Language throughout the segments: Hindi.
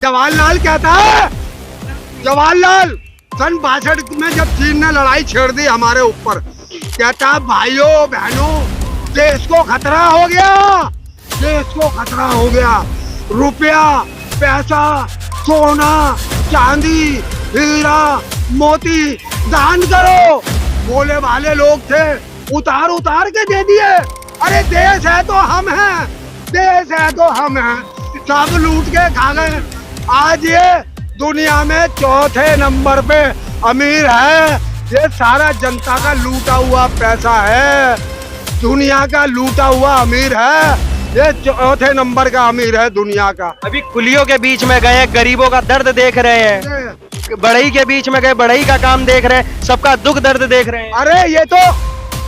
जवाहरलाल कहता है, जवाहरलाल सन 62 में जब चीन ने लड़ाई छेड़ दी हमारे ऊपर, कहता है भाइयों बहनों देश को खतरा हो गया, देश को खतरा हो गया। रुपया पैसा सोना चांदी हीरा मोती दान करो। बोले वाले लोग थे, उतार उतार के दे दिए। अरे देश है तो हम हैं, देश है तो हम हैं, सब लूट के खा गए। आज ये दुनिया में चौथे नंबर पे अमीर है। ये सारा जनता का लूटा हुआ पैसा है, दुनिया का लूटा हुआ अमीर है। ये चौथे नंबर का अमीर है दुनिया का। अभी कुलियों के बीच में गए, गरीबों का दर्द देख रहे हैं, बढ़ई के बीच में गए, बढ़ई का काम देख रहे हैं, सबका दुख दर्द देख रहे हैं। अरे ये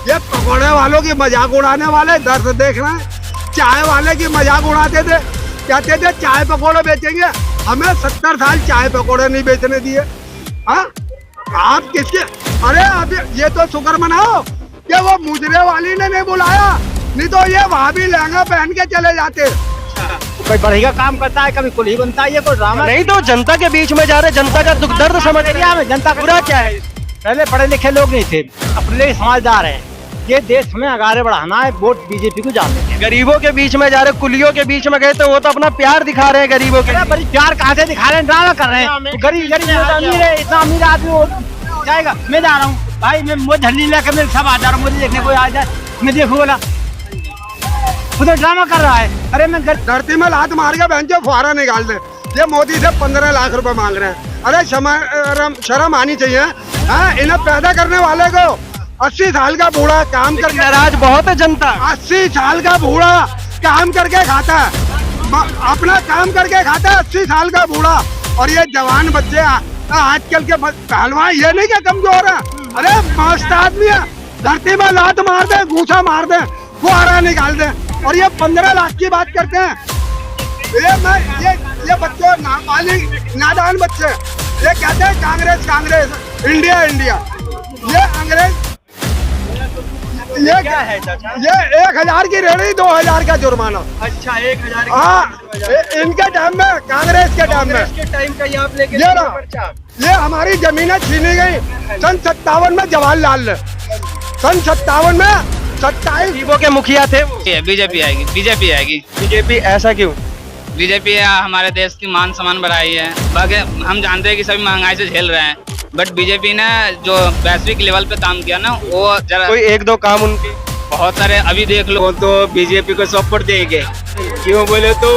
पकौड़े वालों की मजाक उड़ाने वाले दर्द देख रहे हैं। चाय वाले की मजाक उड़ाते थे, कहते थे चाय पकौड़े बेचेंगे, हमें 70 साल चाय पकौड़े नहीं बेचने दिए। हाँ आप किसके? अरे आप ये तो शुक्र मनाओ कि वो मुजरे वाली ने नहीं बुलाया, नहीं तो ये वहाँ भी लहंगा पहन के चले जाते। कोई बढ़ई का काम करता है, कभी कुली बनता है, ये कोई ड्रामा नहीं तो जनता के बीच में जा रहे, जनता का दुख दर्द समझ रहे हैं। जनता का पूरा क्या है? पहले पढ़े लिखे लोग नहीं थे, अपने लिए समझदार है। ये देश में आगे बढ़ाना है, वोट बीजेपी को जाते हैं। गरीबों के बीच में जा रहे, कुलियों के बीच में गए तो वो तो अपना प्यार दिखा रहे हैं गरीबों के। बड़ी प्यार कहाँ से दिखा रहे हैं, ड्रामा कर रहे हैं। गरीब अमीर है, इतना अमीर आदमी वो जाएगा। मैं जा रहा हूँ भाई, मैं मुझे झल्ली लेकर मेरे सब आ जा रहा हूँ, मुझे देखने को आ जाए, मैं देखूँ बोला वो तो ड्रामा कर रहा है। अरे मैं धरती में लात मार के बहन जो फुहारा निकाल दे। ये मोदी से 15 लाख रुपए मांग रहे हैं। अरे शर्म आनी चाहिए। हाँ इन्हें पैदा करने वाले को 80 साल का बूढ़ा काम करके, नाराज बहुत है जनता। 80 साल का बूढ़ा काम करके खाता है, अपना काम करके खाता है 80 साल का बूढ़ा। और ये जवान बच्चे आजकल के पहलवान ये नहीं क्या कमजोर है। अरे मस्त आदमी है, धरती में लात मार दे, घूसा मार दे, फुहारा निकाल दे, और ये 15 लाख की बात करते हैं। ये बच्चे नादान बच्चे ये कहते हैं कांग्रेस कांग्रेस इंडिया इंडिया। ये अंग्रेज ये क्या है चाचा? ये 1000 की रेडी 2000 का जुर्माना। अच्छा 1000। हाँ इनके टाइम में, कांग्रेस के टाइम में के टाइम का ये आप लेके ये ना, ये हमारी जमीनें छीनी गई सन 57 में जवाहरलाल ने। सन 57 में 27 गरीबों के मुखिया थे वो। बीजेपी आएगी, बीजेपी आएगी। बीजेपी ऐसा क्यों? बीजेपी हमारे देश की मान सम्मान बढ़ाई है। बाकी हम जानते हैं कि सभी महंगाई से झेल रहे हैं, बट बीजेपी ने जो वैश्विक लेवल पे काम किया ना, वो जरा कोई एक दो काम उनके बहुत सारे अभी देख लो। तो बीजेपी को सपोर्ट देंगे। क्यों बोले तो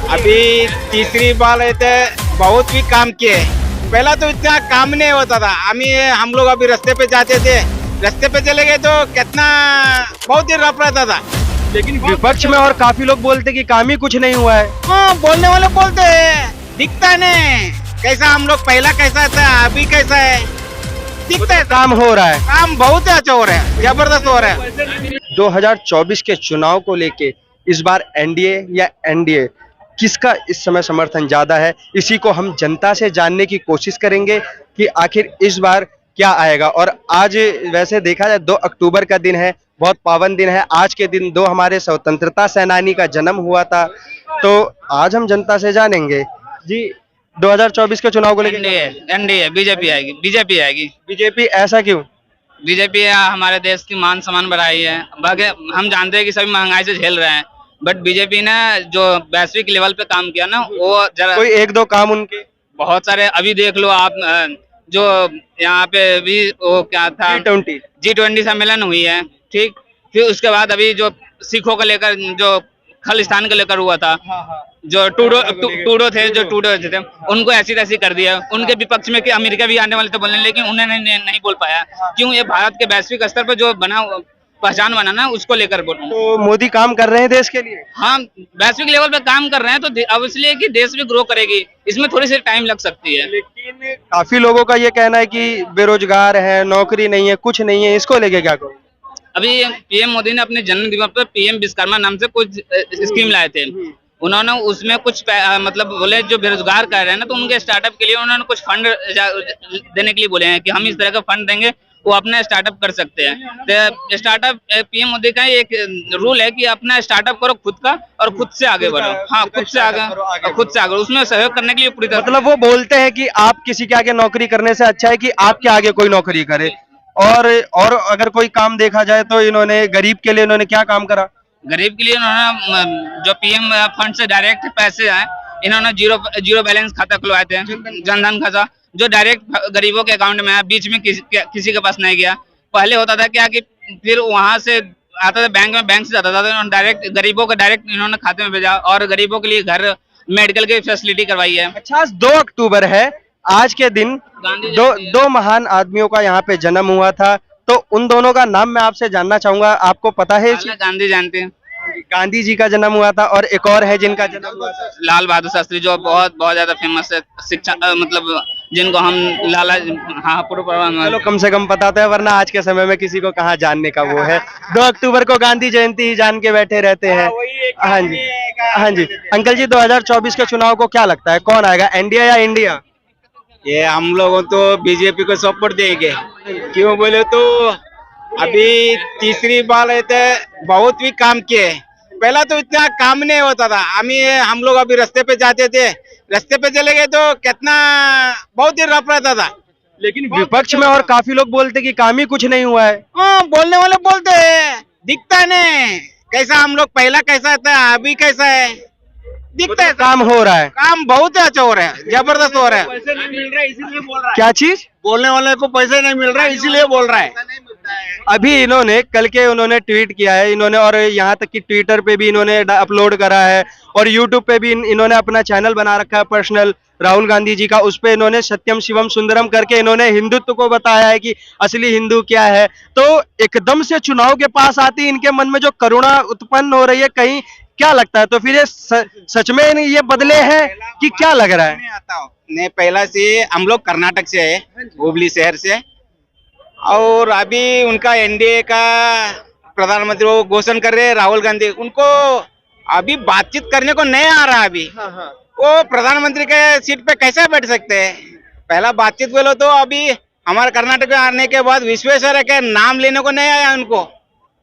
अभी तीसरी बार रहते बहुत भी काम किए। पहला तो इतना काम नहीं होता था। हम लोग अभी रास्ते पे जाते थे, रास्ते पे चले गए तो कितना बहुत देर रफ रहता था। लेकिन विपक्ष में और काफी लोग बोलते कि काम ही कुछ नहीं हुआ है। हाँ बोलने वाले बोलते हैं, दिखता नहीं कैसा हम लोग पहला कैसा था अभी कैसा है, दिखता है। काम हो रहा है, काम बहुत अच्छा हो रहा है, जबरदस्त हो रहा है। 2024 के चुनाव को लेके इस बार एनडीए या एनडीए किसका इस समय समर्थन ज्यादा है, इसी को हम जनता से जानने की कोशिश करेंगे कि आखिर इस बार क्या आएगा। और आज वैसे देखा जाए 2 अक्टूबर का दिन है, बहुत पावन दिन है। आज के दिन 2 हमारे स्वतंत्रता सेनानी का जन्म हुआ था, तो आज हम जनता से जानेंगे जी 2024 के चुनाव को लेकर। एनडीए बीजेपी आएगी, बीजेपी आएगी। बीजेपी ऐसा क्यों? बीजेपी हमारे देश की मान सम्मान बढ़ाई है। बाकी हम जानते हैं कि सभी महंगाई से झेल रहे हैं, बट बीजेपी ने जो वैश्विक लेवल पे काम किया ना, वो जरा कोई एक दो काम उनके बहुत सारे अभी देख लो आप। जो यहाँ पे भी वो क्या था, G20 सम्मेलन हुई है, ठीक। फिर उसके बाद अभी जो सिखों को लेकर, जो खालिस्तान को लेकर हुआ था, जो टूडो थे, उनको ऐसी तैसी कर दिया। उनके विपक्ष में कि अमेरिका भी आने वाले थे बोलने, लेकिन उन्होंने नहीं बोल पाया। क्यों? ये भारत के वैश्विक स्तर पर जो पहचान बनाना, उसको लेकर बोल। तो मोदी काम कर रहे हैं देश के लिए। हाँ वैश्विक लेवल पे काम कर रहे हैं, तो अब इसलिए कि देश भी ग्रो करेगी, इसमें थोड़ी सी टाइम लग सकती है। लेकिन काफी लोगों का ये कहना है कि बेरोजगार है, नौकरी नहीं है, कुछ नहीं है, इसको लेके क्या कहो? अभी पीएम मोदी ने अपने जन्म दिवस पर पीएम विश्वकर्मा नाम से कुछ स्कीम लाए थे। उन्होंने उसमें कुछ मतलब बोले जो बेरोजगार कर रहे हैं ना, तो उनके स्टार्टअप के लिए उन्होंने कुछ फंड देने के लिए बोले हैं कि हम इस तरह का फंड देंगे, वो अपना स्टार्टअप कर सकते हैं। तो स्टार्टअप पीएम मोदी का एक रूल है कि अपना स्टार्टअप करो खुद का और खुद से आगे बढ़ो। हाँ, खुद से आगे उसमें सहयोग करने के लिए पूरी तरह मतलब वो बोलते हैं कि आप किसी के आगे नौकरी करने से अच्छा है कि आपके आगे कोई नौकरी करे। और अगर कोई काम देखा जाए तो इन्होंने गरीब के लिए इन्होंने क्या काम करा? गरीब के लिए उन्होंने जो पीएम फंड से डायरेक्ट पैसे आए, इन्होंने जीरो बैलेंस खाता खुलवाए थे, जनधन खाता, जो डायरेक्ट गरीबों के अकाउंट में आया, बीच में किसी के पास नहीं गया। पहले होता था क्या कि फिर वहां से आता था बैंक से जाता था, तो डायरेक्ट गरीबों को डायरेक्ट इन्होंने खाते में भेजा और गरीबों के लिए घर, मेडिकल की फैसिलिटी करवाई है। अच्छा, आज 2 अक्टूबर है, आज के दिन दो महान आदमियों का यहाँ पे जन्म हुआ था, तो उन दोनों का नाम मैं आपसे जानना चाहूंगा। आपको पता है? गांधी जानते हैं, गांधी जी का जन्म हुआ था, और एक और है जिनका जन्म हुआ था, लाल बहादुर शास्त्री, जो बहुत ज्यादा फेमस है शिक्षा, मतलब जिनको हम लाला, हाँ, चलो कम से कम पता तो है, वरना आज के समय में किसी को कहाँ जानने का वो है। 2 अक्टूबर को गांधी जयंती ही जान के बैठे रहते हैं। हाँ जी, हाँ जी। अंकल जी, 2024 के चुनाव को क्या लगता है, कौन आएगा, एनडीए या इंडिया? ये हम लोगों तो बीजेपी को सपोर्ट देंगे। क्यों बोले तो अभी तीसरी बार है तो बहुत भी काम किए। पहला तो इतना काम नहीं होता था। हम लोग अभी रास्ते पे जाते थे, रास्ते पे चले गए तो कितना बहुत ही रफ रहता था। लेकिन विपक्ष में और काफी लोग बोलते कि काम ही कुछ नहीं हुआ है। हाँ, बोलने वाले बोलते हैं, दिखता नहीं कैसा हम लोग पहला कैसा था अभी कैसा है, दिखता है। काम हो रहा है, काम बहुत अच्छा हो रहा है, जबरदस्त हो रहा है। पैसे नहीं मिल रहे इसीलिए बोल रहा है। क्या चीज? बोलने वाले को पैसे नहीं मिल रहा है इसीलिए बोल रहा है। अभी इन्होंने उन्होंने ट्वीट किया है इन्होंने, और यहाँ तक कि ट्विटर पे भी इन्होंने अपलोड करा है, और यूट्यूब पे भी इन्होंने अपना चैनल बना रखा है पर्सनल, राहुल गांधी जी का। उस पे इन्होंने सत्यम शिवम सुंदरम करके इन्होंने हिंदुत्व को बताया है कि असली हिंदू क्या है। तो एकदम से चुनाव के पास आती इनके मन में जो करुणा उत्पन्न हो रही है, कहीं क्या लगता है? तो फिर ये सच में ये बदले हैं कि क्या लग रहा है? नहीं, पहला से हम लोग कर्नाटक से है, हुबली शहर से, और अभी उनका एनडीए का प्रधानमंत्री वो घोषणा कर रहे हैं राहुल गांधी। उनको अभी बातचीत करने को नहीं आ रहा। अभी वो प्रधानमंत्री के सीट पे कैसे बैठ सकते हैं? पहला बातचीत बोलो तो अभी हमारे कर्नाटक में आने के बाद विश्वेश्वर के नाम लेने को नहीं आया उनको।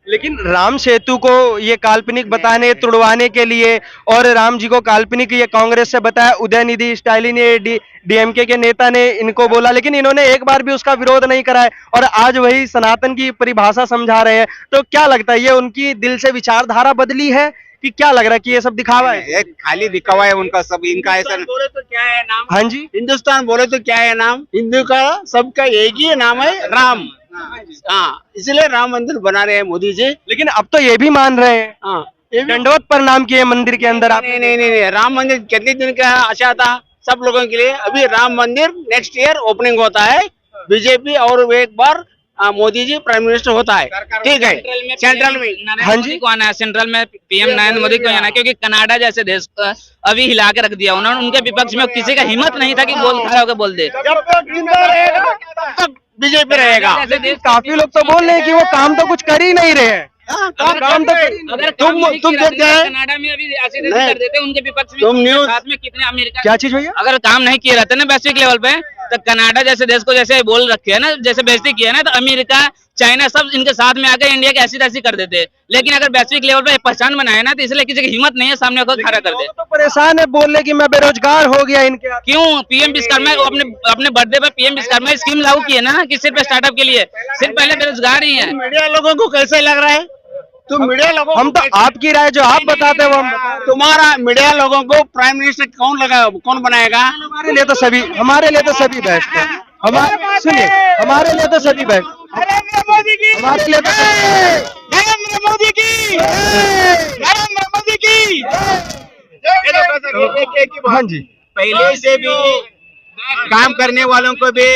लेकिन राम सेतु को ये काल्पनिक बताने, तुड़वाने के लिए, और राम जी को काल्पनिक ये कांग्रेस से बताया, उदयनिधि स्टालिन, ये डीएमके के नेता ने इनको बोला, लेकिन इन्होंने एक बार भी उसका विरोध नहीं करा है, और आज वही सनातन की परिभाषा समझा रहे हैं। तो क्या लगता है, ये उनकी दिल से विचारधारा बदली है कि क्या लग रहा है कि ये सब दिखावा है? ये खाली दिखावा है उनका सब। इनका ऐसा बोले तो क्या है नाम? हाँ जी, हिंदुस्तान बोले तो क्या है नाम? हिंदू का सबका एक ही नाम है, राम। हाँ, इसलिए राम मंदिर बना रहे हैं मोदी जी। लेकिन अब तो ये भी मान रहे हैं, हाँ, दंडवत प्रणाम किए मंदिर के अंदर। आप नहीं, राम मंदिर कितने दिन का आशा था सब लोगों के लिए। अभी राम मंदिर नेक्स्ट ईयर ओपनिंग होता है, बीजेपी और एक बार मोदी जी प्राइम मिनिस्टर होता है, ठीक है। सेंट्रल में हाँ जी, को आना है, सेंट्रल में पीएम नरेंद्र मोदी को आना है, क्योंकि कनाडा जैसे देश को अभी हिला के रख दिया उन्होंने। उनके विपक्ष में किसी का हिम्मत नहीं था कि खड़ा होकर बोल दे। जब तक जिंदा रहेगा तब तक बीजेपी रहेगा। काफी लोग तो बोल रहे हैं कि वो काम तो कुछ कर ही नहीं रहे हैं। काम तो अगर तुम देखते हैं कनाडा में अभी ऐसे कर देते उनके विपक्ष में, तुम न्यूज़ साथ में कितने अमेरिका, क्या चीज भैया? अगर काम नहीं किए रहते ना वैश्विक लेवल पे, तो कनाडा जैसे देश को जैसे बोल रखे है ना, जैसे बेइज्जती किया ना, तो अमेरिका, चाइना सब इनके साथ में आकर इंडिया की ऐसी तैसी कर देते। लेकिन अगर वैश्विक लेवल पे पहचान बनाए ना, तो इसलिए किसी की हिम्मत नहीं है सामने आकर खड़ा कर दे। तो परेशान है, बोल रहे कि मैं बेरोजगार हो गया इनके। क्यों? पीएम विश्वकर्मा अपने बर्थडे पे पीएम विश्वकर्मा स्कीम लागू की है ना, कि सिर्फ स्टार्टअप के लिए, सिर्फ पहले बेरोजगार ही है। मीडिया लोगों को कैसे लग रहा है? तुम मीडिया लोगों हम तो आपकी राय जो आप बताते हैं वो हम बताते हैं। तुम्हारा मीडिया लोगों को प्राइम मिनिस्टर कौन बनाएगा? हमारे लिए तो सभी बेस्ट है। सुनिए, हमारे लिए तो सभी बेस्ट, नरेंद्र मोदी की, हमारे लिए तो नरेंद्र मोदी की, नरेंद्र मोदी की। हाँ जी, पहले से भी काम करने वालों को भी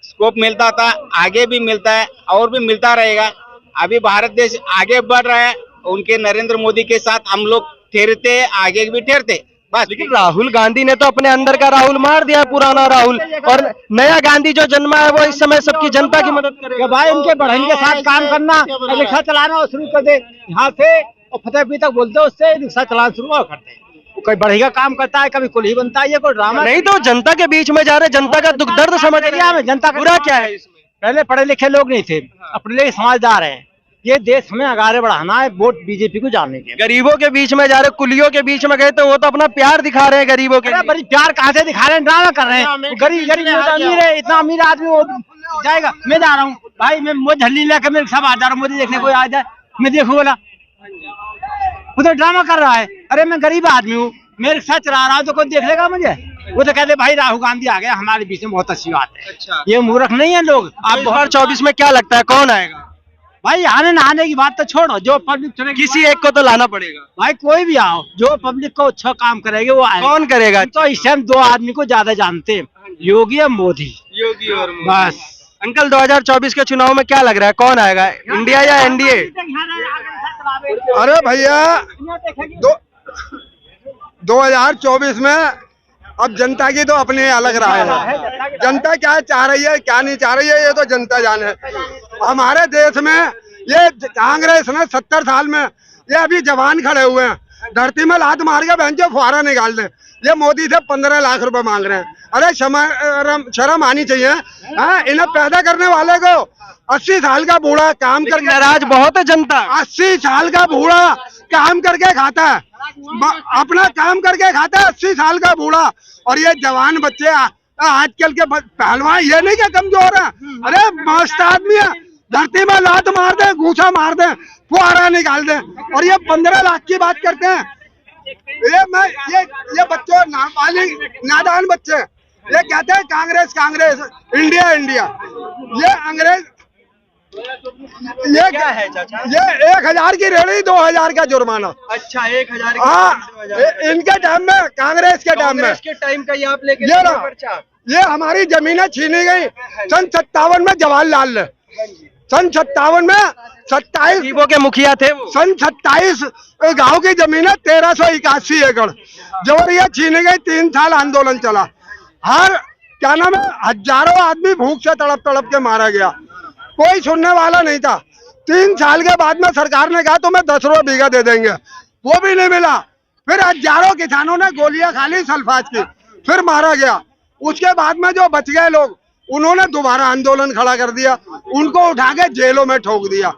स्कोप मिलता था, आगे भी मिलता है और भी मिलता रहेगा। अभी भारत देश आगे बढ़ रहा है, उनके नरेंद्र मोदी के साथ हम लोग ठहरते, आगे भी ठहरते बस। लेकिन राहुल गांधी ने तो अपने अंदर का राहुल मार दिया, पुराना राहुल, और नया गांधी जो जन्मा है वो इस समय सबकी जनता की मदद करेगा। भाई उनके बढ़ई के साथ काम करना, रिक्शा चलाना शुरू कर दे यहाँ से, और फतेहपुर तक बोलते उससे रिक्शा चलाना शुरू करते। कोई बढ़ई का काम करता है, कभी कुल्ही बनता है, ये कोई ड्रामा नहीं। तो जनता के बीच में जा रहे, जनता का दुख दर्द समझ रहे हैं। जनता का बुरा क्या है इसमें? पहले पढ़े लिखे लोग नहीं थे, अपने लिए समझदार हैं। ये देश हमें आगे बढ़ाना है, वोट बीजेपी को जाने के। गरीबों के बीच में जा रहे, कुलियों के बीच में गए तो वो तो अपना प्यार दिखा रहे हैं गरीबों के अरे लिए। बड़ी प्यार कहाँ से दिखा रहे हैं, ड्रामा कर रहे हैं। गरीब गरीब अमीर है, इतना अमीर आदमी वो जाएगा। मैं जा रहा हूँ भाई, मैं मुझे झल्ली लेकर मैं सब आ जा रहा हूँ, मुझे देखने कोई आ जाए, मैं देखू बोला वो तो ड्रामा कर रहा है। अरे मैं गरीब आदमी हूँ, मैं रिक्शा चला रहा हूँ तो कोई देख लेगा मुझे? वो तो कहते भाई राहुल गांधी आ गया हमारे बीच में, बहुत अच्छी बात है। अच्छा। ये मूर्ख नहीं है लोग। आप 2024 में क्या लगता है कौन आएगा? भाई आने नहाने की बात तो छोड़ो, जो पब्लिक चुनेगी किसी एक को तो लाना पड़ेगा। भाई, कोई भी आओ, जो पब्लिक को अच्छा काम करेगा वो आएगा। कौन करेगा? तो इस टाइम दो आदमी को ज्यादा जानते हैं, योगी और मोदी। योगी और बस। अंकल 2024 के चुनाव में क्या लग रहा है कौन आएगा, इंडिया या एनडीए? अरे भैया 2024 में अब जनता की तो अपनी अलग राय है। जनता क्या चाह रही है क्या नहीं चाह रही है ये तो जनता जाने। हमारे देश में ये कांग्रेस ने 70 साल में ये अभी जवान खड़े हुए हैं, धरती में लात मार के बहन जो फुहारा निकाल दे। ये मोदी से 15 लाख रुपए मांग रहे हैं। अरे शर्म आनी चाहिए। हाँ, इन्हें पैदा करने वाले को 80 साल का बूढ़ा काम करके, नाराज बहुत है जनता। 80 साल का बूढ़ा काम करके खाता है, अपना काम करके खाता है 80 साल का बूढ़ा। और ये जवान बच्चे आजकल के पहलवान ये नहीं क्या कमजोर है? अरे मस्त आदमी है, धरती में लात मार दे, घूसा मार दे, फुहारा निकाल दे, और ये 15 लाख की बात करते हैं। ये बच्चों नादान बच्चे ये कहते हैं कांग्रेस कांग्रेस, इंडिया इंडिया। ये अंग्रेज ये क्या है चाचा? ये 1000 की रेहड़ी 2000 का जुर्माना। अच्छा 1000। हाँ, इनके टाइम में, कांग्रेस के टाइम में, के टाइम का ये आप लेके ये ना, ये हमारी जमीनें छीनी गई सन 57 में जवाहरलाल ने। सन 57 में 27 गरीबों के मुखिया थे वो। सन 27 गांव की जमीनें 1381 एकड़ जब ये छीनी गई। 3 साल आंदोलन चला, हर क्या नाम है, हजारों आदमी भूख से तड़प तड़प के मारा गया, कोई सुनने वाला नहीं था। 3 साल के बाद में सरकार ने कहा तुम्हें 10 रुपये बीघा दे देंगे, वो भी नहीं मिला। फिर हजारों किसानों ने गोलियां खा ली सल्फाज की, फिर मारा गया। उसके बाद में जो बच गए लोग, उन्होंने दोबारा आंदोलन खड़ा कर दिया, उनको उठा के जेलों में ठोक दिया।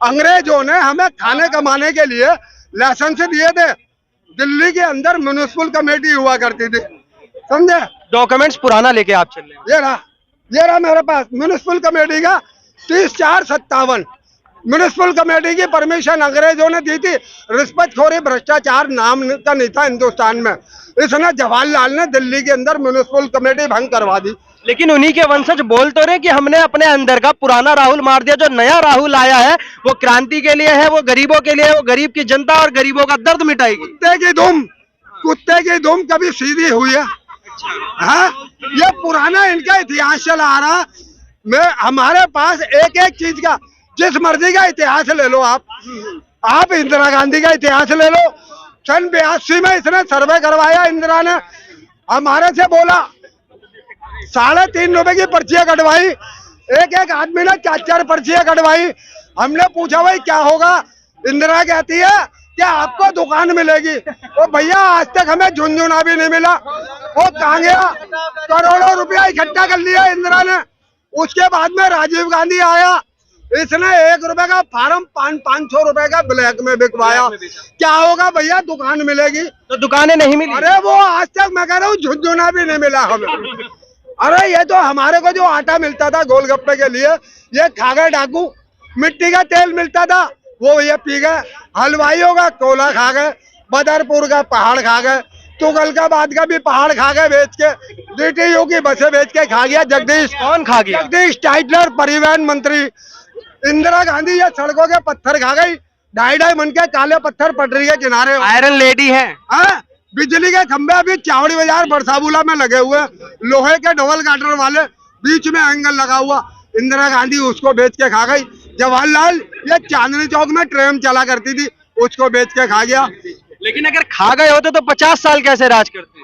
अंग्रेजों ने हमें खाने कमाने के लिए लाइसेंस दिए थे। दिल्ली के अंदर म्युनिसिपल कमेटी हुआ करती थी, समझे? डॉक्यूमेंट्स पुराना लेके आप चल रहे हैं। ये रहा मेरे पास म्युनिसिपल कमेटी का 30/4/57। म्युनिसिपल कमेटी की परमिशन अंग्रेजों ने दी थी। रिश्वतखोरी भ्रष्टाचार नाम का नहीं था हिंदुस्तान में, इसने जवाहरलाल ने दिल्ली के अंदर म्युनिसिपल कमेटी भंग करवा दी। लेकिन उन्हीं के वंशज बोल तो रहे कि हमने अपने अंदर का पुराना राहुल मार दिया, जो नया राहुल आया है वो क्रांति के लिए है, वो गरीबों के लिए है, वो गरीब की जनता और गरीबों का दर्द मिटाएगी। कुत्ते की दुम कभी सीधी हुई है? हाँ, ये पुराना इनका इतिहास चला आ रहा। मैं हमारे पास एक एक चीज का, जिस मर्जी का इतिहास ले लो आप इंदिरा गांधी का इतिहास ले लो। सन 82 में इसने सर्वे करवाया, इंदिरा ने हमारे से बोला 3.5 रुपए की पर्चियां कटवाई, एक एक आदमी ने 4-4 पर्चियां कटवाई। हमने पूछा भाई क्या होगा? इंदिरा कहती है कि आपको दुकान मिलेगी। वो भैया आज तक हमें झुनझुना भी नहीं मिला। वो कहाँ गया? करोड़ों रुपया इकट्ठा कर लिया इंदिरा ने। उसके बाद में राजीव गांधी आया, इसने 1 रुपए का फार्म 500 रुपए का ब्लैक में बिकवाया। क्या होगा भैया? दुकान मिलेगी। तो दुकानें नहीं मिली। अरे वो आज तक मैं कह रहा हूँ झुनझुना भी नहीं मिला हमें। अरे ये तो हमारे को जो आटा मिलता था गोलगप्पे के लिए, ये खा गए डाकू। मिट्टी का तेल मिलता था वो ये पी गए। हलवाइयों का कोला खा गए, बदरपुर का पहाड़ खा गए, तुगलकाबाद का भी पहाड़ खा गए बेच के, DTU की बसें बेच के खा गया जगदीश। कौन खा गया? जगदीश टाइटलर परिवहन मंत्री। इंदिरा गांधी ये सड़कों के पत्थर खा गई, 2.5 मन के काले पत्थर पटरी के किनारे। आयरन लेडी है। बिजली के खंभे अभी चावड़ी बाजार बरसाबुला में लगे हुए, लोहे के डबल गाटर वाले, बीच में एंगल लगा हुआ। इंदिरा गांधी उसको बेच के खा गई। जवाहरलाल ये चांदनी चौक में ट्रेन चला करती थी, उसको बेच के खा गया। लेकिन अगर खा गए होते तो 50 साल कैसे राज करते?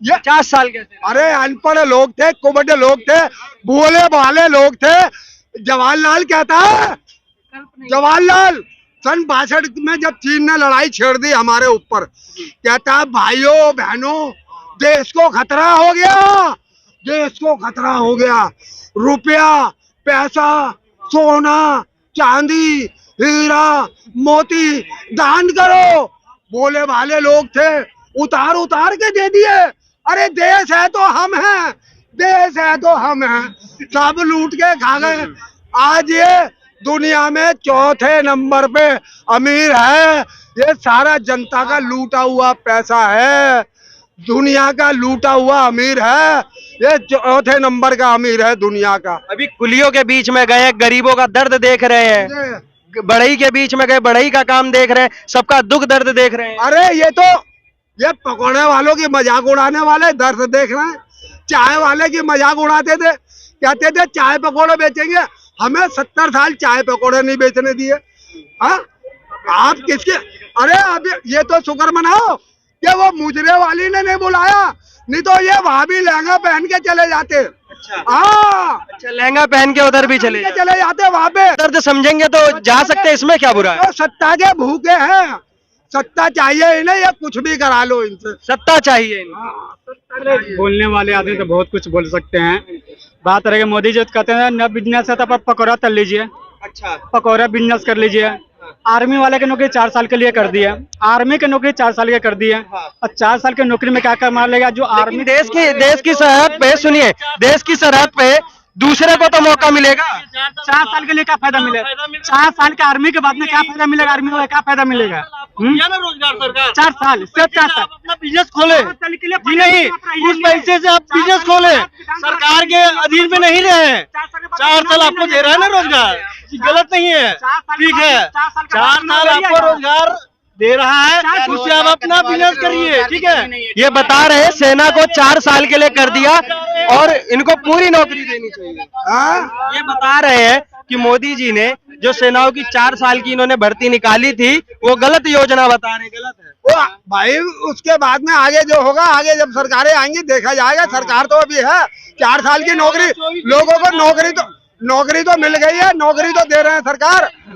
ये 50 साल कैसे? अरे अनपढ़ लोग थे, कुबड़े लोग थे, भोले भाले लोग थे। जवाहरलाल कहता है, जवाहरलाल सन 62 में जब चीन ने लड़ाई छेड़ दी हमारे ऊपर, कहता है भाइयों बहनों देश को खतरा हो गया, देश को खतरा हो गया। रुपया पैसा, सोना, चांदी, हीरा, मोती दान करो। बोले भाले लोग थे, उतार उतार के दे दिए। अरे देश है तो हम हैं, देश है तो हम हैं। सब लूट के खा गए। आज ये दुनिया में चौथे नंबर पे अमीर है। ये सारा जनता का लूटा हुआ पैसा है, दुनिया का लूटा हुआ अमीर है। ये चौथे नंबर का अमीर है दुनिया का। अभी कुलियों के बीच में गए, गरीबों का दर्द देख रहे हैं, बढ़ई के बीच में गए, बढ़ई का काम देख रहे हैं, सबका दुख दर्द देख रहे हैं। अरे ये पकौड़े वालों की मजाक उड़ाने वाले दर्द देख रहे हैं। चाय वाले की मजाक उड़ाते थे, कहते थे चाय पकौड़े बेचेंगे। हमें 70 साल चाय पकौड़े नहीं बेचने दिए। हाँ, आप किसके? अरे अब ये तो शुक्र मनाओ कि वो मुजरे वाली ने नहीं बुलाया, नहीं तो ये वहां भी लहंगा पहन के चले जाते। अच्छा, लहंगा पहन के उधर भी चले जाते वहां पे। दर्द समझेंगे तो जा सकते, इसमें क्या बुरा है? तो सत्ता के भूखे हैं, सत्ता चाहिए इन्हें, ये कुछ भी करा लो इनसे। सत्ता चाहिए। बोलने वाले आदमी तो बहुत कुछ बोल सकते हैं। बात रहे मोदी जी तो कहते हैं न बिजनेस है तो आप पकौड़ा तल लीजिए। अच्छा, पकौड़ा बिजनेस कर लीजिए। आर्मी वाले की नौकरी 4 साल के लिए कर दी है, आर्मी की नौकरी 4 साल की कर दी है। और 4 साल की नौकरी में क्या कर मार लेगा जो आर्मी। देश की सरहद पे, सुनिए, देश की सरहद पे दूसरे को तो मौका मिलेगा। 4 साल के लिए क्या फायदा मिलेगा? 4 साल के आर्मी के बाद में क्या फायदा मिलेगा? आर्मी को क्या फायदा मिलेगा? रोजगार सरकार 4 साल, सिर्फ 4 साल अपना बिजनेस खोले जी, नहीं उस पैसे से आप बिजनेस खोले, सरकार के अधीन में नहीं रहे। 4 साल आपको दे रहा है ना रोजगार, गलत नहीं है, ठीक है। 4 साल आपको रोजगार दे रहा है, उससे आप अपना बिजनेस करिए, ठीक है। ये बता रहे हैं सेना को 4 साल के लिए कर दिया और इनको पूरी नौकरी देनी चाहिए। ये बता रहे हैं कि मोदी जी ने जो सेनाओं की 4 साल की इन्होंने भर्ती निकाली थी, वो गलत योजना बता रहे, गलत है वो भाई। उसके बाद में आगे जो होगा, आगे जब सरकारें आएंगी देखा जाएगा। सरकार तो अभी है, 4 साल की नौकरी, लोगों को नौकरी तो मिल गई है, नौकरी तो दे रहे हैं सरकार।